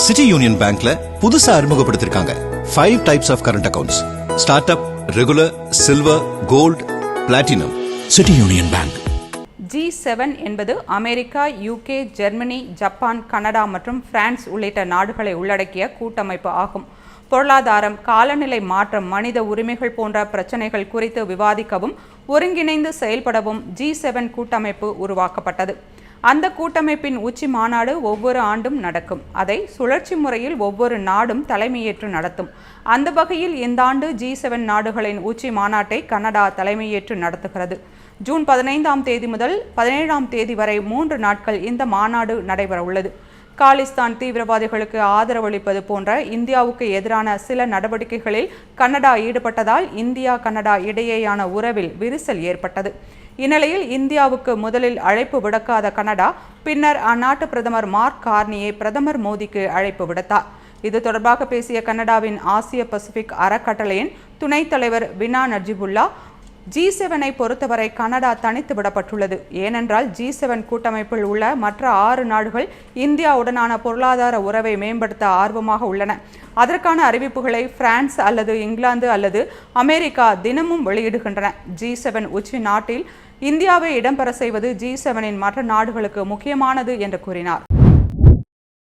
City union பேங்க்ல புதுசா அறிமுகப்படுத்திருக்காங்க 5 types of current accounts. Start up, regular, silver, gold, platinum. City union bank. G7 என்பது America, UK, Germany, Japan, Canada மற்றும் France உள்ளிட்ட நாடுகளை உள்ளடக்கிய கூட்டமைப்பு ஆகும். பொருளாதாரம், காலநிலை மாற்றம், மனித உரிமைகள் போன்ற பிரச்சனைகள் குறித்து விவாதிக்கவும் ஒருங்கிணைந்து செயல்படவும் G7 கூட்டமைப்பு உருவாக்கப்பட்டது. அந்த கூட்டமைப்பின் உச்சி மாநாடு ஒவ்வொரு ஆண்டும் நடக்கும். அதை சுழற்சி முறையில் ஒவ்வொரு நாடும் தலைமையேற்று நடத்தும். அந்த வகையில் இந்த ஆண்டு G7 நாடுகளின் உச்சி மாநாட்டை கனடா தலைமையேற்று நடத்துகிறது. ஜூன் 15ஆம் தேதி முதல் 17ஆம் தேதி வரை 3 நாட்கள் இந்த மாநாடு நடைபெற உள்ளது. காலிஸ்தான் தீவிரவாதிகளுக்கு ஆதரவளிப்பது போன்ற இந்தியாவுக்கு எதிரான சில நடவடிக்கைகளில் கனடா ஈடுபட்டதால் இந்தியா கனடா இடையேயான உறவில் விரிசல் ஏற்பட்டது. இந்நிலையில் இந்தியாவுக்கு முதலில் அழைப்பு விடுக்காத கனடா பின்னர் அந்நாட்டு பிரதமர் மார்க் கார்னியே பிரதமர் மோடிக்கு அழைப்பு விடுத்தார். இது தொடர்பாக பேசிய கனடாவின் ஆசிய பசிபிக் அறக்கட்டளையின் துணைத் தலைவர் வினா நஜிபுல்லா, G7ஐ பொறுத்தவரை கனடா தனித்து விடப்பட்டுள்ளது. ஏனென்றால் G7 கூட்டமைப்பில் உள்ள மற்ற 6 நாடுகள் இந்தியாவுடனான பொருளாதார உறவை மேம்படுத்த ஆர்வமாக உள்ளன. அதற்கான அறிவிப்புகளை பிரான்ஸ் அல்லது இங்கிலாந்து அல்லது அமெரிக்கா தினமும் வெளியிடுகின்றன. G7 உச்சி நாட்டில் இந்தியாவை இடம்பெற செய்வது G7இன் மற்ற நாடுகளுக்கு முக்கியமானது என்று கூறினார்.